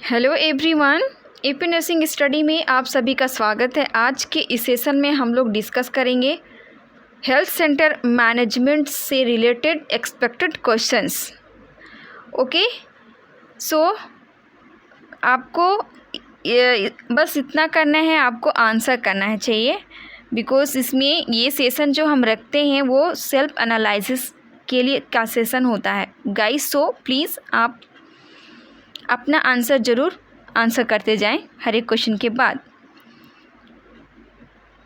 Hello everyone, AP nursing study में आप सभी का स्वागत है। आज के इस सेशन में हम लोग डिस्कस करेंगे हेल्थ सेंटर मैनेजमेंट से रिलेटेड एक्सपेक्टेड क्वेश्चंस। ओके, सो आपको बस इतना करना है, आपको आंसर करना है चाहिए, बिकॉज इसमें ये सेशन जो हम रखते हैं वो सेल्फ एनालिसिस के लिए का सेशन होता है गाइस। सो प्लीज़ आप अपना आंसर ज़रूर आंसर करते जाएं हर एक क्वेश्चन के बाद।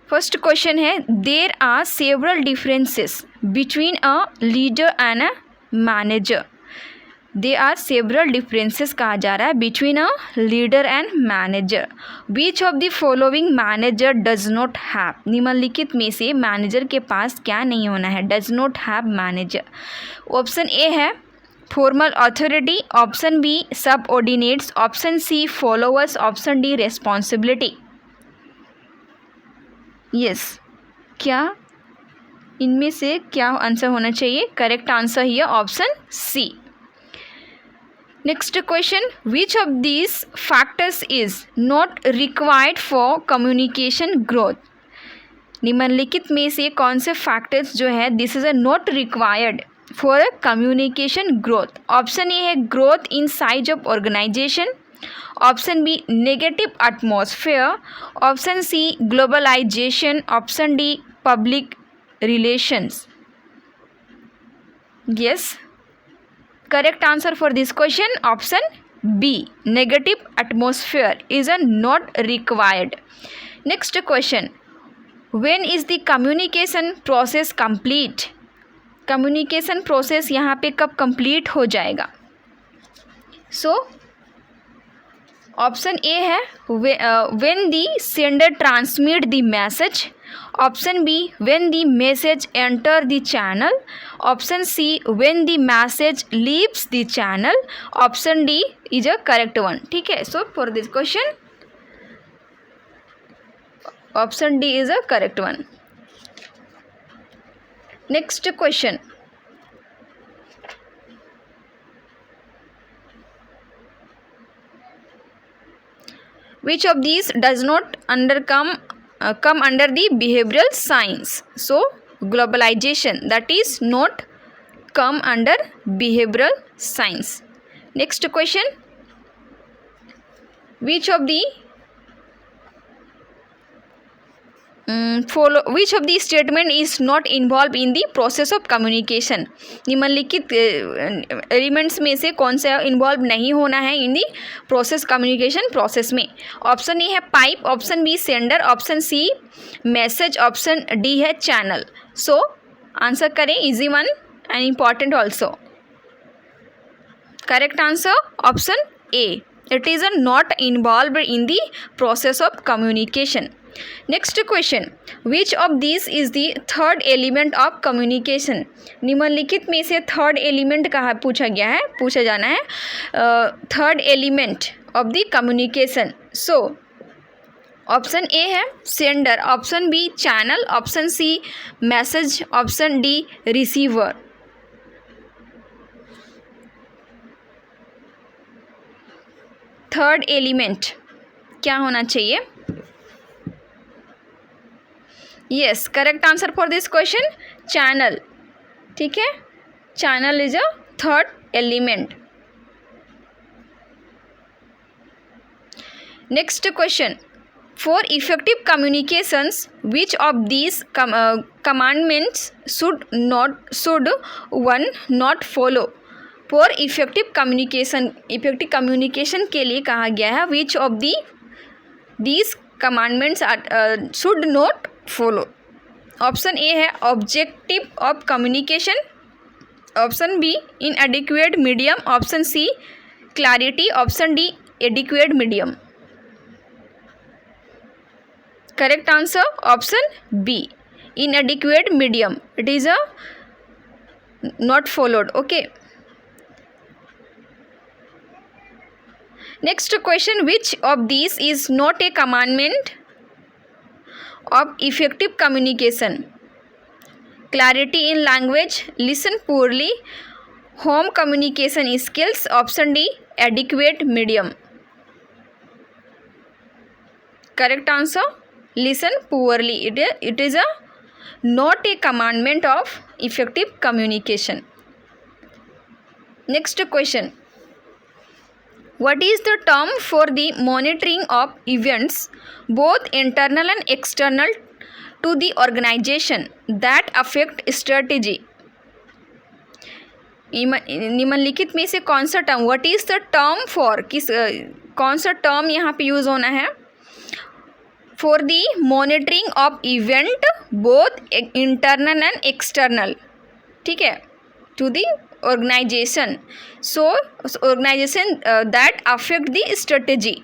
फर्स्ट क्वेश्चन है, there are several differences between a leader and a manager. There are several differences कहा जा रहा है between a leader and manager. Which of the following manager does not have. निम्नलिखित में से मैनेजर के पास क्या नहीं होना है? Does not have manager. Option A है formal authority, option B subordinates, option C followers, option D responsibility. Yes, क्या इनमें से क्या आंसर होना चाहिए? Correct answer here option C. Next question, which of these factors is not required for communication growth. निम्नलिखित में से कौन से फैक्टर्स जो है this is a not required for communication growth? Option A है growth in size of organisation, option B negative atmosphere, option C globalisation, option D public relations. Yes, correct answer for this question option B, negative atmosphere is a not required. Next question, when is the communication process complete. Communication process यहाँ पे कब complete हो जाएगा? सो option A है when the sender transmit the message, option B when the message enter the channel, option C when the message leaves the channel, option D is a correct one. ठीक है, so for this question option D is a correct one. Next question, which of these does not come under the behavioral science? So globalization, that is not come under behavioral science. Next question, which of the which of the statement is not involved in the process of communication? निम्नलिखित elements में से कौन सा involve नहीं होना है in the process communication process में? Option A है pipe, option B sender, option C message, option D है चैनल। सो आंसर करें, easy one and important also. Correct answer option A, it is not involve in the process of communication. Next question, which of this is the third element of communication. निम्नलिखित में से third element कहा पूछा जाना है third element of the communication. So option A है sender, option B channel, option C message, option D receiver. Third element क्या होना चाहिए? Yes, correct answer for this question channel. ठीक है, channel is a third element. Next question, for effective communications which of these commandments should one not follow. For effective communication के लिए कहा गया है which of these commandments should not follow. Option A है objective of communication, option B inadequate medium, option C clarity, option D adequate medium. Correct answer option B, inadequate medium, it is a not followed. Okay, next question, which of this is not a commandment of effective communication? Clarity in language, listen poorly, home communication skills, option D adequate medium. Correct answer, listen poorly. It is a not a commandment of effective communication. Next question. What is the term for the monitoring of events, both internal and external, to the organization that affect strategy? निम्नलिखित में से कौन सा term, what is the term for, कौन सा term यहाँ पे use होना है? For the monitoring of event both internal and external, ठीक है, to the organisation, so organisation that affect the strategy.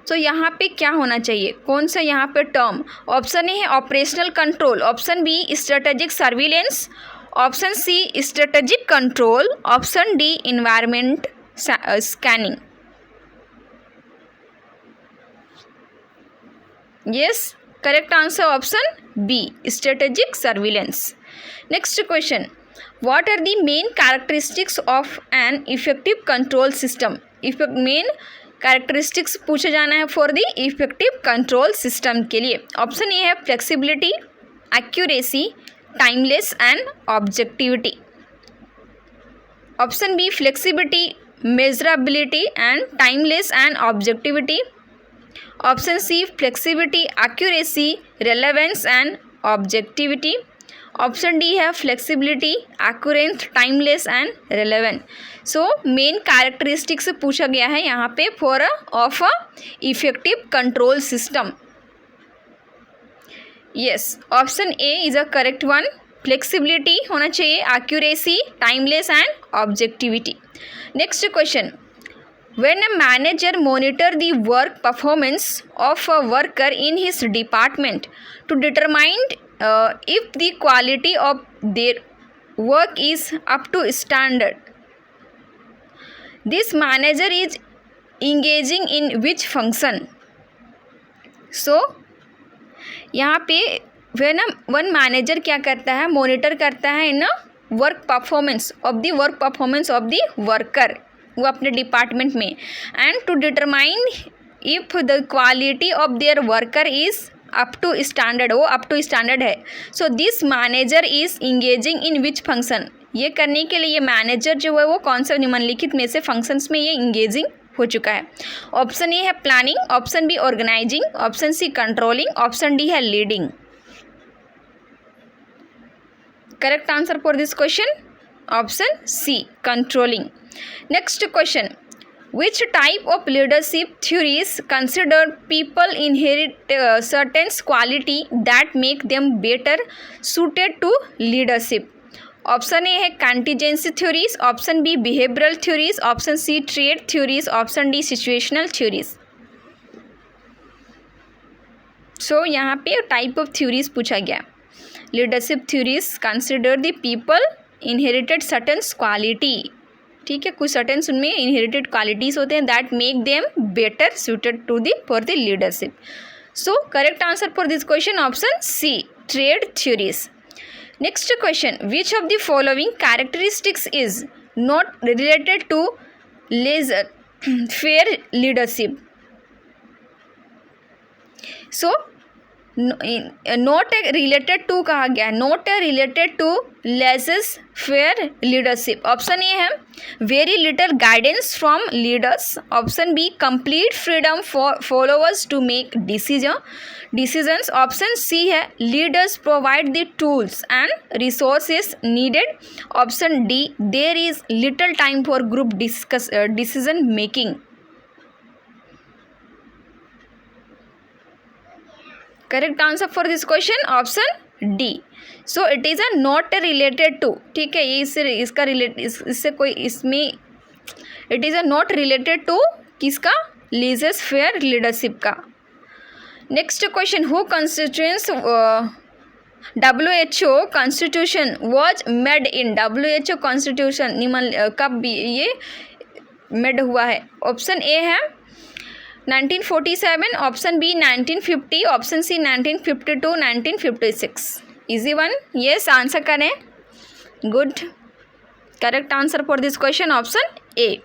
So यहाँ पे क्या होना चाहिए, कौन सा यहाँ पे टर्म? ऑप्शन ए है operational control, option B strategic surveillance, option C strategic control, option D environment scanning. Yes, correct answer option B, strategic surveillance. Next question. What are the main characteristics of an effective control system? Main characteristics पूछा जाना है for the effective control system के लिए. Option A है flexibility, accuracy, timeless and objectivity. Option B flexibility, measurability and timeless and objectivity. Option C flexibility, accuracy, relevance and objectivity. Option D है flexibility, accuracy, timeless and relevant. So main characteristics पूछा गया है यहाँ पे for of a effective control system. Yes, option A is a correct one. Flexibility होना चाहिए, accuracy, timeless and objectivity. Next question. When a manager monitors the work performance of a worker in his department to determine if the quality of their work is up to standard, this manager is engaging in which function? So यहाँ पे one manager क्या करता है, monitor करता है in work performance of the worker, वो अपने department में, and to determine if the quality of their worker is up to standard, वो अप टू स्टैंडर्ड है. So this manager is engaging in which function? ये करने के लिए ये मैनेजर जो है वो कौन सा निम्नलिखित में से फंक्शंस में ये इंगेजिंग हो चुका है? ऑप्शन ए है planning, option B organising, option C controlling, option D है leading. Correct answer for this question option C, controlling. Next question. Which type of leadership theories consider people inherit certain quality that make them better suited to leadership? Option A है contingency theories, option B behavioural theories, option C trait theories, option D situational theories. So यहाँ पे type of theories पूछा गया. Leadership theories consider the people inherited certain quality, ठीक है, कुछ certain उनमें inherited qualities होते हैं that make them better suited to the for the leadership. So correct answer for this question option C, trait theories. Next question. Which of the following characteristics is not related to laissez faire leadership? So not related to कहा गया है, not related to laissez faire leadership. Option A है very little guidance from leaders, option B complete freedom for followers to make decisions, option C है leaders provide the tools and resources needed, option D there is little time for group decision making. Correct answer for this question option D. So it is a not related to, ठीक है, ये इसका इससे कोई इसमें it is a not related to किसका? Laissez faire leadership का. Next question. Who constituents WHO constitution was made in? WHO constitution कब ये मेड हुआ है? ऑप्शन ए है 1947, option B 1950, option C 1952, 1956. Easy one. Yes, answer करें. Good. Correct answer for this question option A.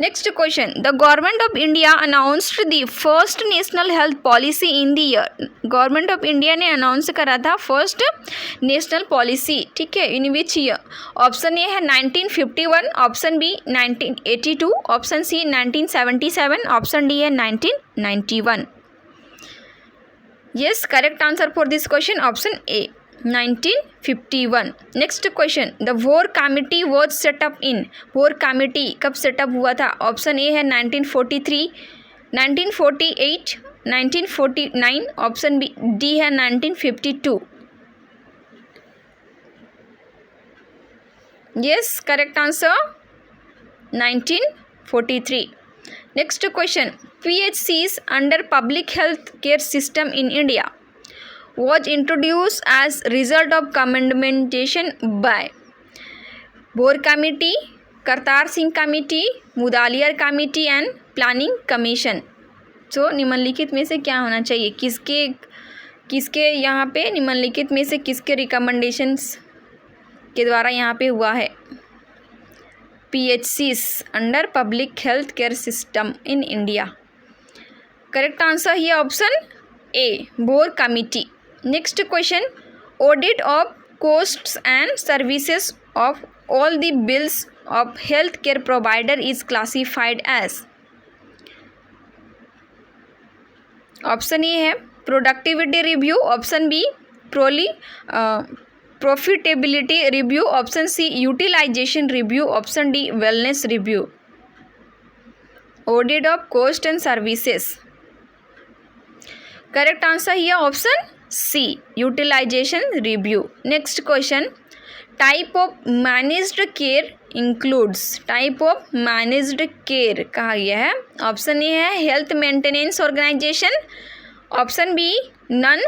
Next question, the government of India announced the first national health policy in the year. Government of India ने announce करा था first national policy, ठीक है, इन which year? Option A है 1951, option B 1982, option C 1977, option D है 1991। Yes, correct answer for this question option A 1951। Next question, the war committee was setup in. War committee कब setup हुआ था? Option A है 1943, 1948, 1949, option B D है 1952। Yes, correct answer 1943। Next question, PHCs under public health care system in India was introduced as result of commendation by Bhore committee, Kartar Singh committee, Mudaliar committee and planning commission. So निम्नलिखित में से क्या होना चाहिए? किसके यहाँ पे निम्नलिखित में से किसके रिकमेंडेशंस के द्वारा यहाँ पे हुआ है? PHCs under public health care system in India. Correct answer here option A, bore committee. Next question, audit of costs and services of all the bills of healthcare provider is classified as। Option A है productivity review, option B profitability review, option C utilisation review, option D wellness review. Audit of cost and services. Correct answer here option C, utilisation review. Next question, type of managed care includes. Type of managed care कहा गया है। Option A है health maintenance organisation, option B non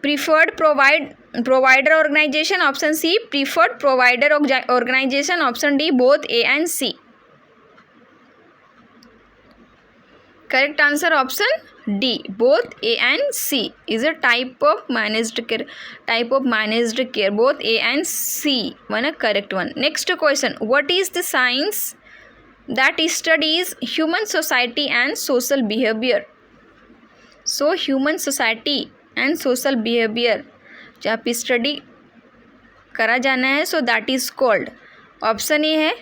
preferred provider organisation, option C preferred provider organisation, option D both A and C. Correct answer option D, both A and C is a type of managed care. Type of managed care, both A and C, one a correct one. Next question, what is the science that studies human society and social behavior? So human society and social behavior जब study करा जाना है, so that is called, option A है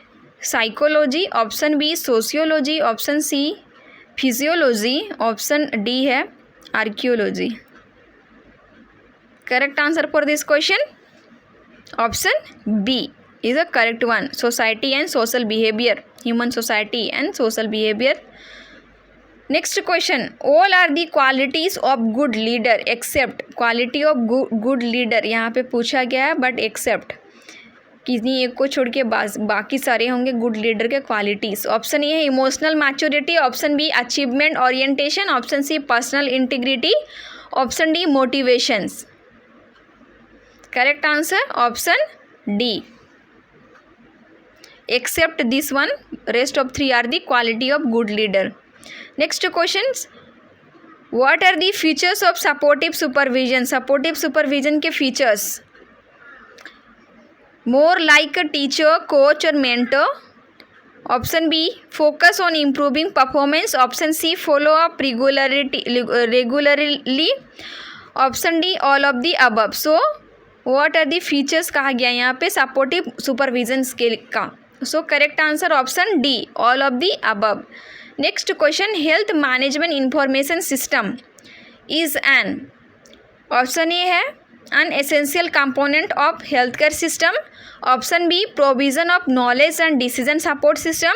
psychology, option B sociology, option C physiology, option D है archaeology. Correct answer for this question option B is a correct one, society and social behaviour, human society and social behaviour. Next question, all are the qualities of good leader except. Quality of good leader यहाँ पे पूछा गया है, but except किसी एक को छोड़ के बाकी सारे होंगे गुड लीडर के क्वालिटीज़। ऑप्शन ए है emotional maturity, option B achievement orientation, option C personal integrity, option D motivations. Correct answer option D, except this one, rest of three are the quality of good leader. Next questions, what are the features of supportive supervision. Supportive supervision के features, more like a teacher, coach or mentor, option B focus on improving performance, option C follow up regularly, option D all of the above। so what are the features कहा गया यहाँ पे supportive supervision skill का। so correct answer option D all of the above। next question, health management information system is an, option A है an essential component of healthcare system, option B provision of knowledge and decision support system,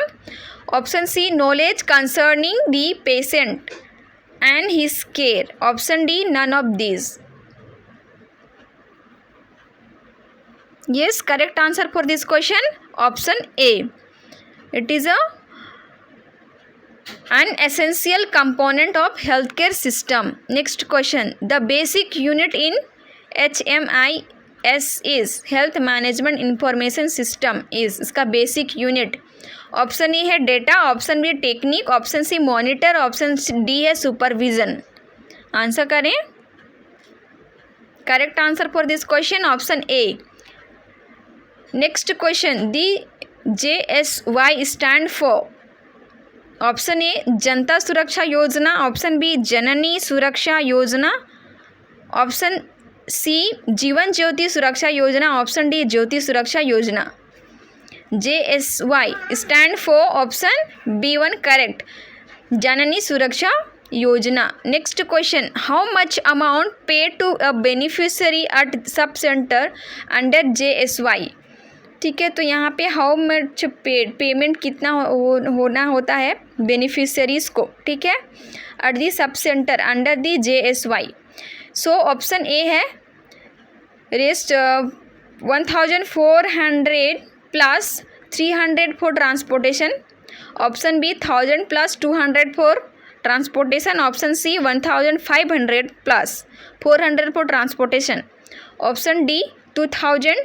option C knowledge concerning the patient and his care, option D none of these। yes, correct answer for this question option A, it is an essential component of healthcare system। next question, the basic unit in HMIS is health management information system is, इसका basic unit option A है data, option B technique, option C monitor, option D है supervision. Answer करें। Correct answer for this question option A. Next question, the JSY stand for option A Janata Suraksha योजना, option B जननी सुरक्षा योजना, option C Jeevan Jyoti Suraksha योजना, option D Jyoti Suraksha Yojana. JSY stand for option B1 correct, Janani Suraksha Yojana. Next question, how much amount pay to a beneficiary at sub centre under JSY। ठीक है, तो यहाँ पे how much payment कितना होना होता है बेनिफिशियरीज को, ठीक है, at the sub centre under the JSY। So option A है rest 1400 plus 300 for transportation, option B 1000 plus 200 for transportation, option C 1500 plus 400 for transportation, option D 2000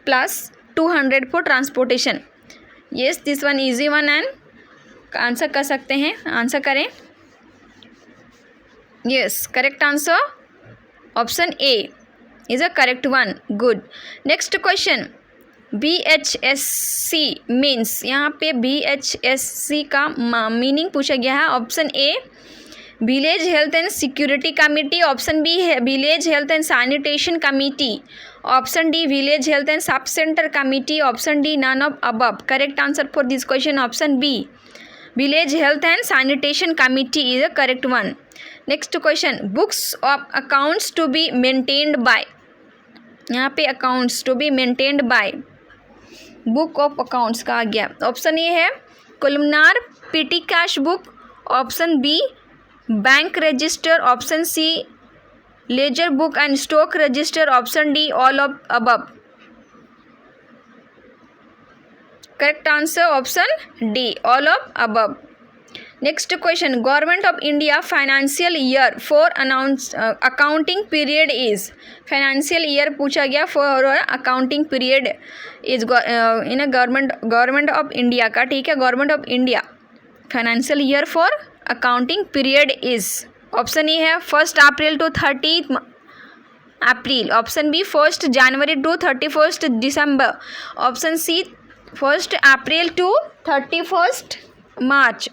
plus 200 for transportation. Yes, this one easy one and answer कर सकते हैं, answer करें। Yes, correct answer option A is a correct one, good. Next question, BHSC means, यहाँ पे BHSC का meaning पूछा गया है। Option A village health and security committee, option B है village health and sanitation committee, option D village health and sub centre committee, option D none of above. Correct answer for this question option B village health and sanitation committee is a correct one. Next question, books of accounts to be maintained by, यहाँ पे accounts to be maintained by, book of accounts कहा गया। Option A है columnar petty cash book, option B bank register, option C ledger book and stock register, option D all of above. Correct answer option D all of above. Next question, government of India financial year for accounting period is, financial year पूछा गया for accounting period is in a government of India का, ठीक है, government of India financial year for accounting period is, option A है 1 April to 30 April, option B 1 January to 31 December, option C 1 April to 31 March,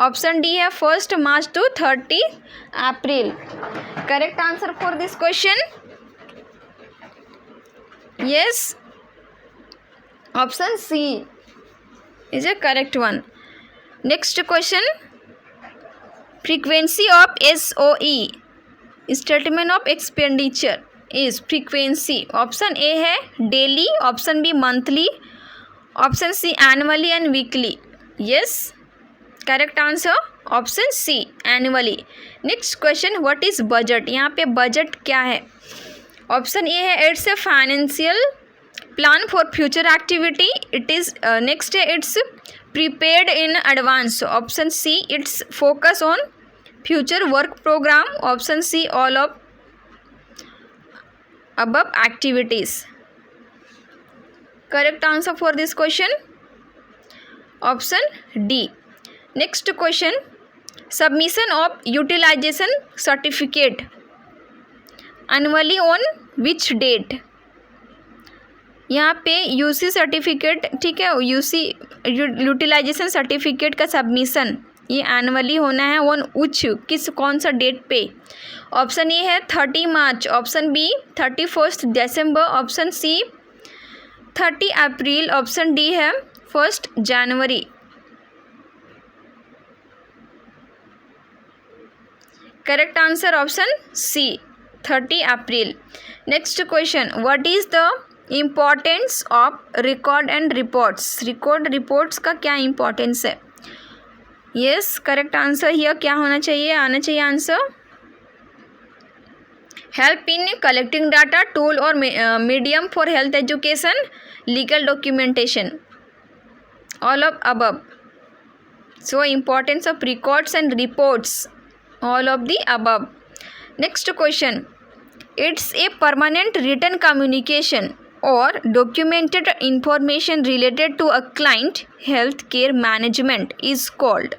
option D है 1 March to 30 April. Correct answer for this question, yes, option C is a correct one. Next question, frequency of SOE statement of expenditure is frequency. Option A है daily, option B monthly, option C annually and weekly. Yes, correct answer option C annually. Next question, what is budget. यहाँ पे budget क्या है. Option A है it's a financial plan for future activity. It is next है it's prepared in advance. Option C, it's focus on future work program. Option C, all of above activities. Correct answer for this question option D. Next question, submission of utilization certificate annually on which date. यहाँ पे UC certificate, ठीक है, UC utilisation certificate का submission ये annually होना है on उच्च किस कौन सा डेट पे. ऑप्शन ए है 30 मार्च, ऑप्शन बी 31 दिसंबर, option C 30 April, option D है 1 जनवरी. Correct answer option C 30 April. Next question, what is the importance of record and reports. Record reports का क्या इम्पोर्टेंस है. यस, करेक्ट आंसर हियर क्या होना चाहिए, आना चाहिए answer help in collecting data, tool और medium for health education, legal documentation, all of above. So importance of records and reports, all of the above. Next question, it's a permanent written communication or documented information related to a client health care management is called.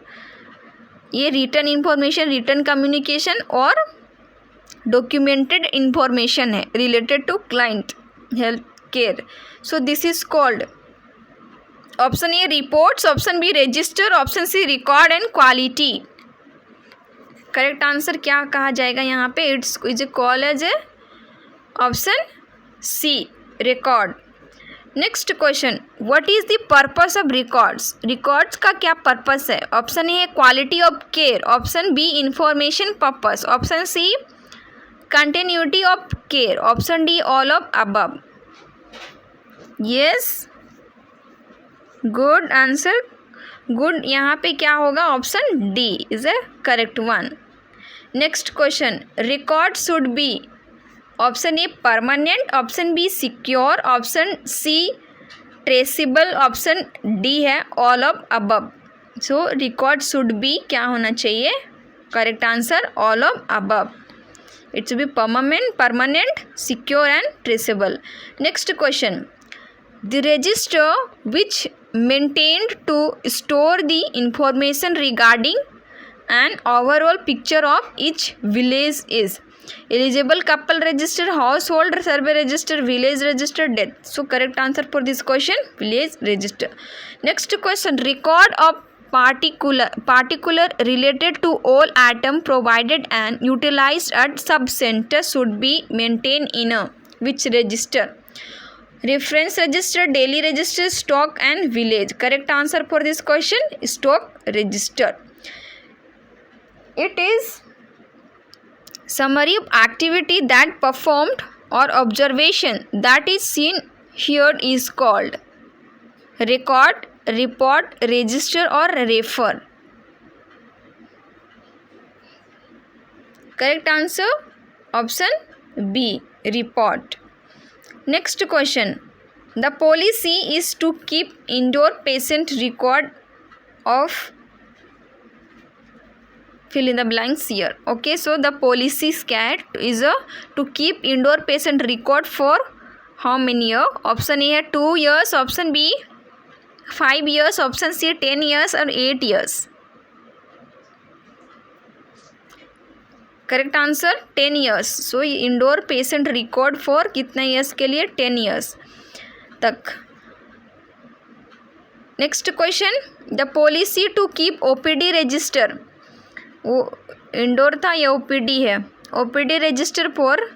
ये return information, return communication और documented information है related to client health care. So this is called option A reports, option B register, option C record and quality. Correct answer क्या कहा जाएगा यहाँ पे? It's is called as A option C record. Next question, what is the purpose of records? Records का क्या purpose है? Option A है quality of care, option B information purpose, option C continuity of care, option D all of above. Yes, good answer, good. यहाँ पे क्या होगा? Option D is a correct one. Next question, record should be, option A permanent, option B secure, option C traceable, option D है all of above. So record should be क्या होना चाहिए? Correct answer all of above. It's be permanent, secure and traceable. Next question, the register which maintained to store the information regarding an overall picture of each village is eligible couple register, household survey register, village register, death. So correct answer for this question, village register. Next question, record of particular related to all item provided and utilized at sub center should be maintained in a which register? Reference register, daily register, stock and village. Correct answer for this question, stock register. It is summary of activity that performed or observation that is seen here is called record, report, register or refer. Correct answer option B, report. Next question, the policy is to keep indoor patient record of fill in the blanks here. Okay, so the policy is to keep indoor patient record for how many years? Option A है 2 years, option B 5 years, option C 10 years और 8 years. Correct answer 10 years. So indoor patient record for कितने years के लिए? 10 years तक। Next question, the policy to keep OPD register, वो indoor था या OPD है? OPD register for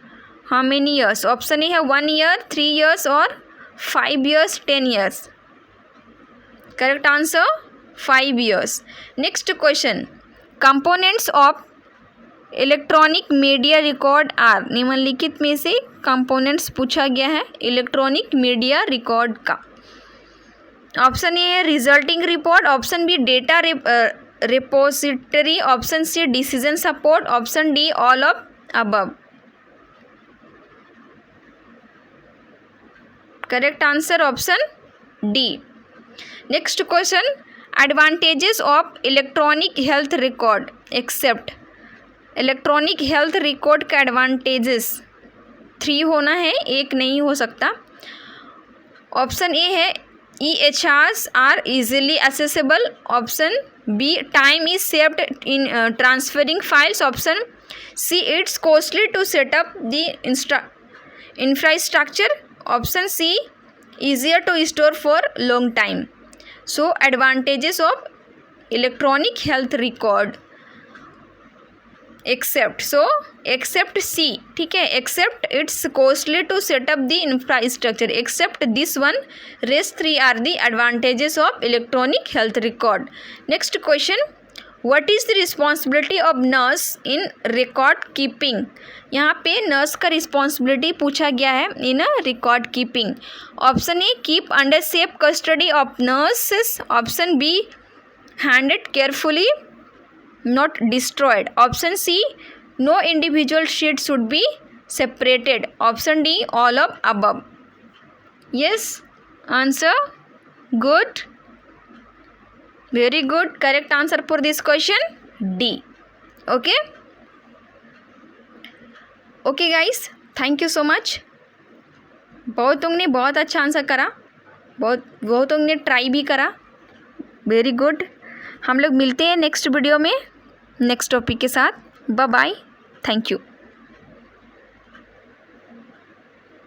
how many years? Option A है 1 year, 3 years और 5 years, 10 years. Correct answer 5 years. Next question, components of electronic media record are, निम्नलिखित में से components पूछा गया है इलेक्ट्रॉनिक मीडिया रिकॉर्ड का। ऑप्शन ए है resulting report, option B data repository, option C decision support, option D all of above. Correct answer option D. Next question, advantages of electronic health record except. Electronic health record का advantages 3 होना है, एक नहीं हो सकता। Option A है EHRs are easily accessible, option B time is saved in transferring files, option C it's costly to setup the infrastructure, option C easier to store for long time. So advantages of electronic health record except, so except C, ठीक है, except it's costly to set up the infrastructure, except this one, rest 3 are the advantages of electronic health record. Next question, what is the responsibility of nurse in record keeping? यहाँ पे nurse का responsibility पूछा गया है in record keeping. Option A keep under safe custody of nurses, option B handed carefully not destroyed, option C no individual sheet should be separated, option D all of above. Yes answer, good, very good, correct answer for this question D. Okay okay guys, thank you so much. बहुतों ने बहुत अच्छा answer करा, बहुतों ने try भी करा, very good. हम लोग मिलते हैं नेक्स्ट वीडियो में नेक्स्ट टॉपिक के साथ। Bye bye, thank you.